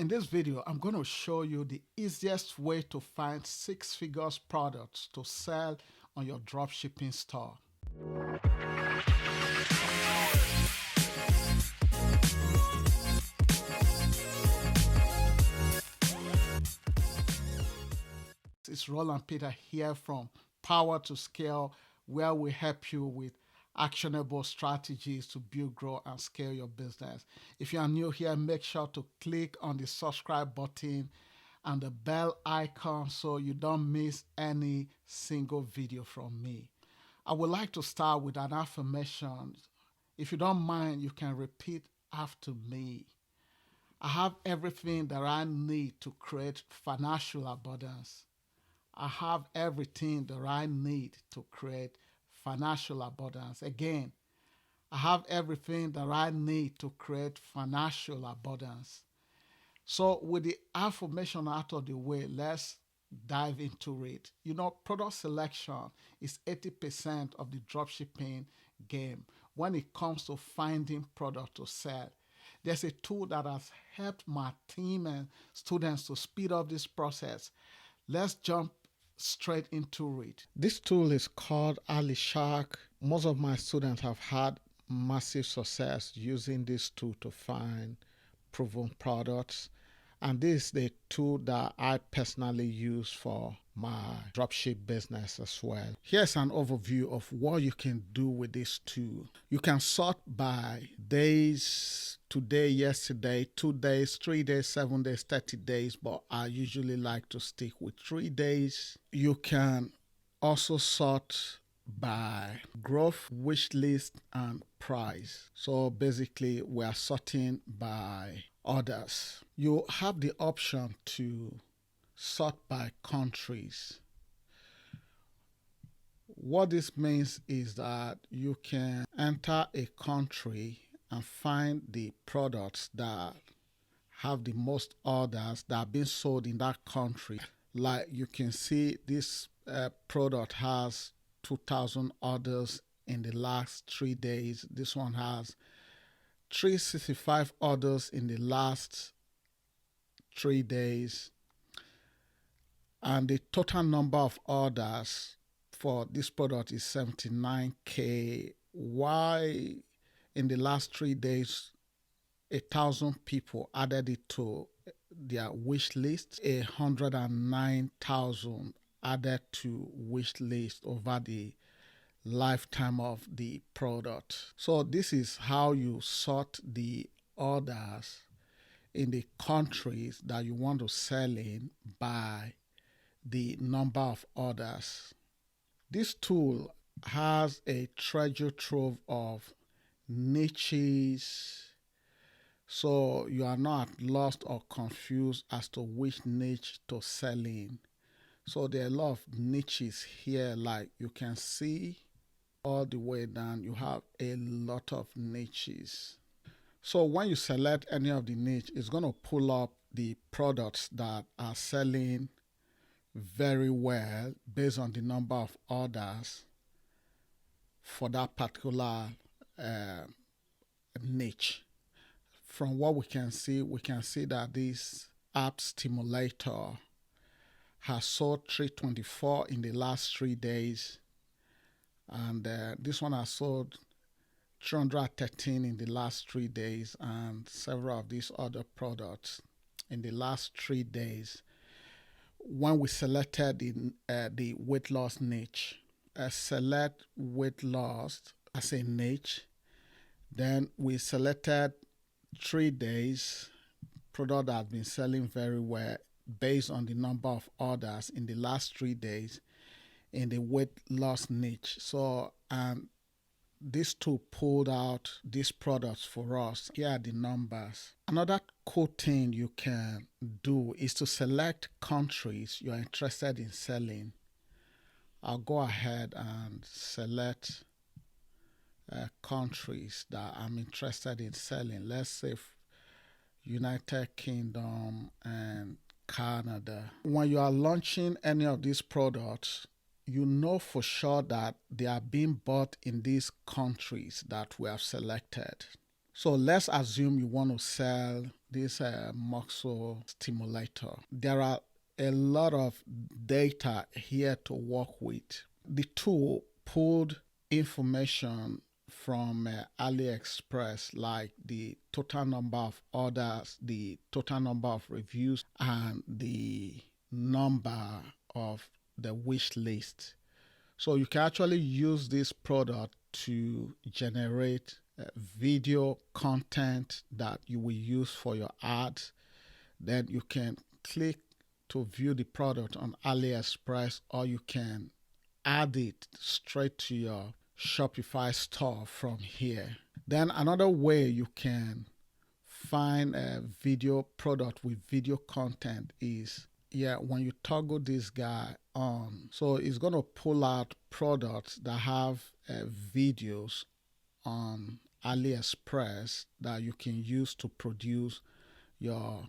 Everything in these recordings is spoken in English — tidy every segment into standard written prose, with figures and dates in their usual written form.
In this video, I'm going to show you the easiest way to find six-figure products to sell on your dropshipping store. It's Rolland Peter here from Power to Scale, where we help you with actionable strategies to build, grow, and scale your business. If you are new here, make sure to click on the subscribe button and the bell icon so you don't miss any single video from me. I would like to start with an affirmation. If you don't mind, you can repeat after me. I have everything that I need to create financial abundance. I have everything that I need to create financial abundance. Again, I have everything that I need to create financial abundance. So with the affirmation out of the way, let's dive into it. You know, product selection is 80% of the dropshipping game when it comes to finding product to sell. There's a tool that has helped my team and students to speed up this process. Let's jump straight into it. This tool is called Alishark. Most of my students have had massive success using this tool to find proven products. And this is the tool that I personally use for my dropship business as well. Here's an overview of what you can do with this tool. You can sort by days, today, yesterday, 2 days, 3 days, 7 days, 30 days, but I usually like to stick with 3 days. You can also sort by growth, wish list, and price. So basically, we are sorting by orders. You have the option to sort by countries. What this means is that you can enter a country and find the products that have the most orders that are being sold in that country. Like you can see this product has 2,000 orders in the last 3 days. This one has 365 orders in the last 3 days. And the total number of orders for this product is 79K. Why in the last 3 days, 1,000 people added it to their wish list, 109,000 added to wish list over the lifetime of the product. So this is how you sort the orders in the countries that you want to sell in by the number of orders. This tool has a treasure trove of niches, so you are not lost or confused as to which niche to sell in. So there are a lot of niches here, like you can see all the way down, you have a lot of niches. So when you select any of the niche, it's going to pull up the products that are selling very well based on the number of orders for that particular niche. From what we can see that this app stimulator has sold 324 in the last 3 days, and this one has sold 313 in the last 3 days, and several of these other products in the last 3 days. When we selected the weight loss niche, select weight loss as a niche, then we selected 3 days, product that has been selling very well based on the number of orders in the last 3 days in the weight loss niche. So, and this tool pulled out these products for us. Here are the numbers. Another cool thing you can do is to select countries you're interested in selling. I'll go ahead and select countries that I'm interested in selling. Let's say United Kingdom and Canada. When you are launching any of these products, you know for sure that they are being bought in these countries that we have selected. So let's assume you want to sell this muscle stimulator. There are a lot of data here to work with. The tool pulled information from AliExpress, like the total number of orders, the total number of reviews, and the number of the wish list. So you can actually use this product to generate video content that you will use for your ads. Then you can click to view the product on AliExpress, or you can add it straight to your Shopify store from here. Then another way you can find a video product with video content is when you toggle this guy on. So it's going to pull out products that have videos on AliExpress that you can use to produce your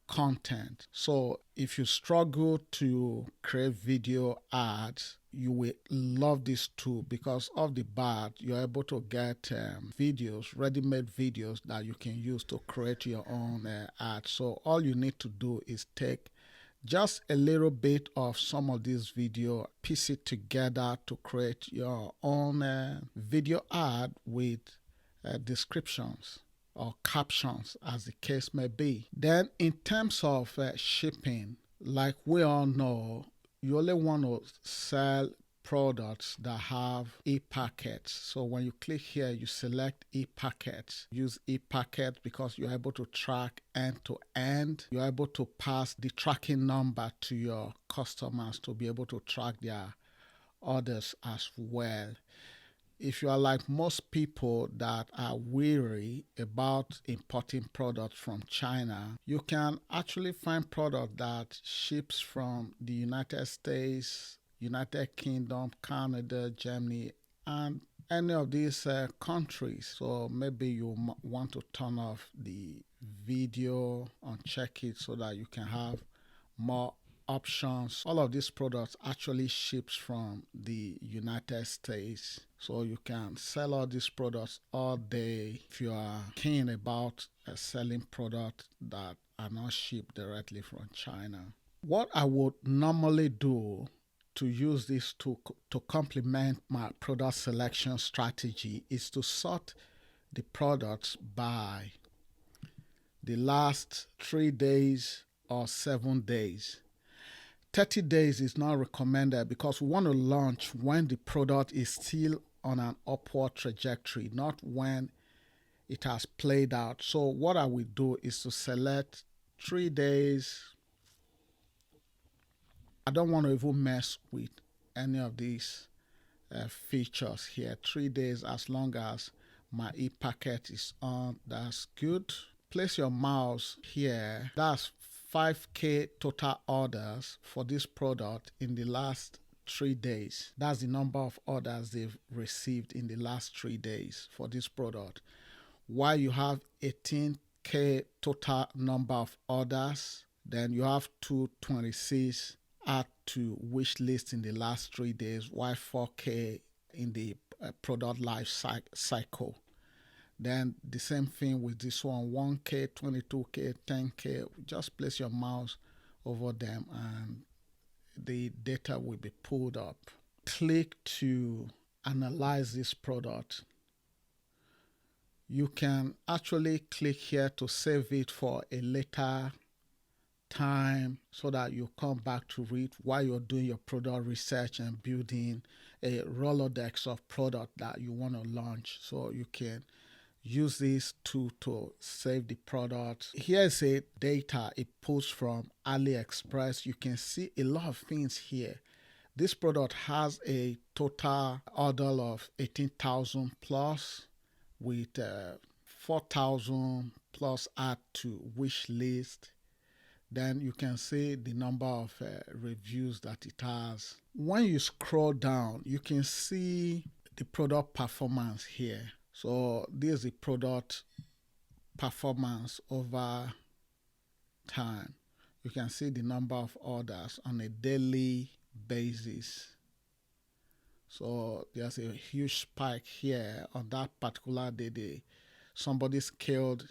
content. So if you struggle to create video ads, you will love this tool because of the bat. You're able to get videos, ready-made videos that you can use to create your own ads. So all you need to do is take just a little bit of some of this video, piece it together to create your own video ad with descriptions or captions, as the case may be. Then in terms of shipping, like we all know, you only want to sell products that have e-packets. So when you click here, you select e-packets. Use e-packet because you're able to track end to end. You're able to pass the tracking number to your customers to be able to track their orders as well. If you are like most people that are weary about importing products from China, you can actually find product that ships from the United States, United Kingdom, Canada, Germany, and any of these countries. So maybe you want to turn off the video, uncheck it so that you can have more options. All of these products actually ships from the United States, so you can sell all these products all day if you are keen about selling products that are not shipped directly from China. What I would normally do to use this to complement my product selection strategy is to sort the products by the last 3 days or 7 days. 30 days is not recommended because we want to launch when the product is still on an upward trajectory, not when it has played out. So what I will do is to select 3 days. I don't want to even mess with any of these features here. 3 days, as long as my e-packet is on, that's good. Place your mouse here. That's 5K total orders for this product in the last 3 days. That's the number of orders they've received in the last 3 days for this product. While you have 18K total number of orders, then you have 226 add to wish list in the last 3 days, while 4K in the product life cycle. Then the same thing with this one, 1K, 22K, 10K. Just place your mouse over them and the data will be pulled up. Click to analyze this product. You can actually click here to save it for a later time so that you come back to read while you're doing your product research and building a Rolodex of product that you want to launch. So you can use this tool to save the product. Here's a data it pulls from AliExpress. You can see a lot of things here. This product has a total order of 18,000 plus with 4,000 plus add to wish list. Then you can see the number of reviews that it has. When you scroll down, you can see the product performance here. So this is the product performance over time. You can see the number of orders on a daily basis. So there's a huge spike here on that particular day. Somebody scaled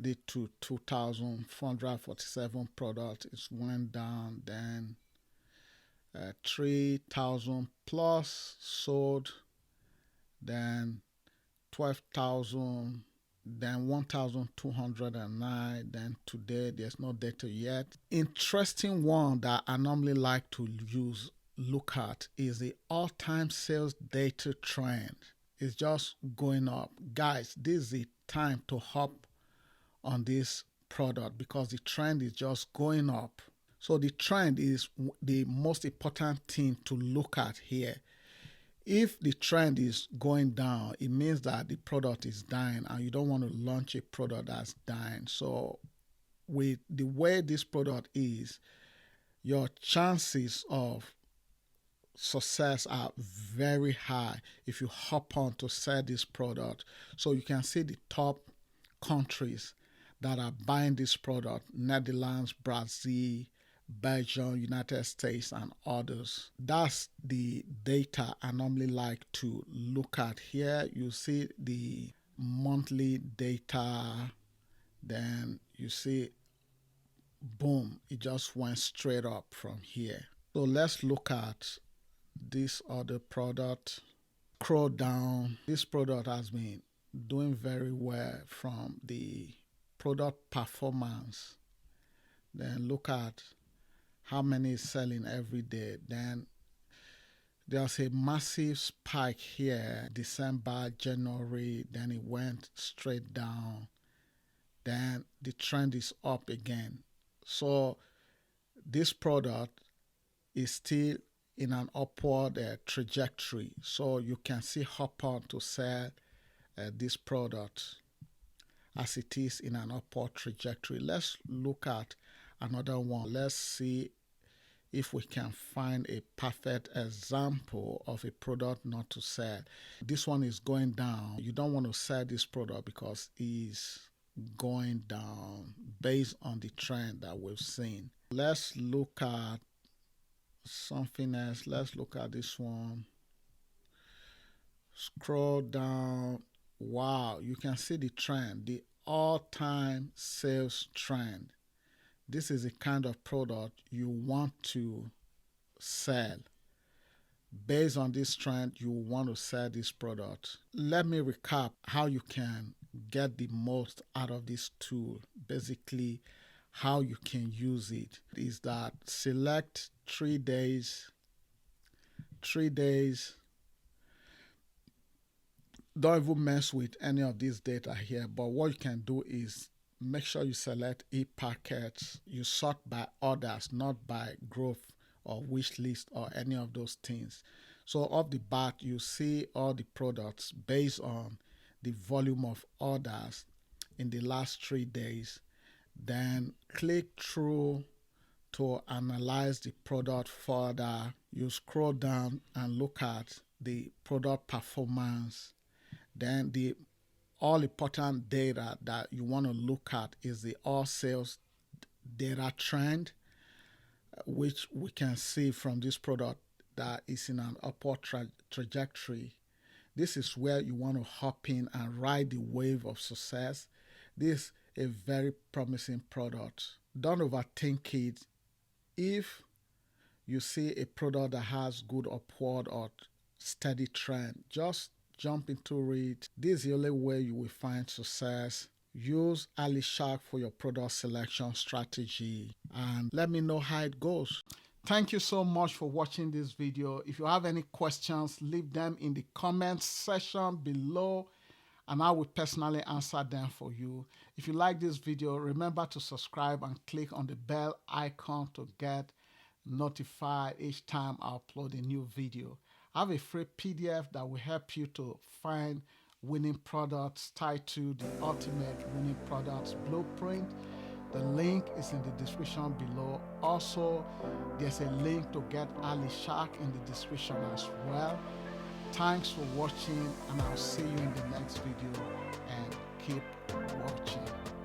it to 2,447 products. It went down, then 3,000 plus sold, then 12,000, then 1,209, then today there's no data yet. Interesting one that I normally like to look at is the all-time sales data trend. It's just going up. Guys, this is the time to hop on this product because the trend is just going up. So the trend is the most important thing to look at here. If the trend is going down, it means that the product is dying and you don't want to launch a product that's dying. So with the way this product is, your chances of success are very high if you hop on to sell this product. So you can see the top countries that are buying this product: Netherlands, Brazil, Belgium, United States, and others. That's the data I normally like to look at. Here you see the monthly data, then you see, boom, it just went straight up from here. So let's look at this other product. Scroll down. This product has been doing very well from the product performance. Then look at how many is selling every day. Then there's a massive spike here, December, January, then it went straight down. Then the trend is up again. So this product is still in an upward trajectory. So you can see hop on to sell this product as it is in an upward trajectory. Let's look at another one. Let's see if we can find a perfect example of a product not to sell. This one is going down. You don't want to sell this product because it's going down based on the trend that we've seen. Let's look at something else. Let's look at this one. Scroll down. Wow, you can see the trend, the all-time sales trend. This is the kind of product you want to sell. Based on this trend, you want to sell this product. Let me recap how you can get the most out of this tool. Basically, how you can use it is that select 3 days. 3 days. Don't even mess with any of this data here, but what you can do is make sure you select e-packets. You sort by orders, not by growth or wish list or any of those things. So off the bat, you see all the products based on the volume of orders in the last 3 days. Then click through to analyze the product further. You scroll down and look at the product performance. Then the all important data that you want to look at is the all sales data trend, which we can see from this product that is in an upward trajectory. This is where you want to hop in and ride the wave of success. This is a very promising product. Don't overthink it. If you see a product that has good upward or steady trend, just jump into it. This is the only way you will find success. Use Alishark for your product selection strategy and let me know how it goes. Thank you so much for watching this video. If you have any questions, leave them in the comments section below and I will personally answer them for you. If you like this video, remember to subscribe and click on the bell icon to get notified each time I upload a new video. I have a free PDF that will help you to find winning products titled The Ultimate Winning Products Blueprint. The link is in the description below. Also, there's a link to get Alishark in the description as well. Thanks for watching and I'll see you in the next video and keep watching.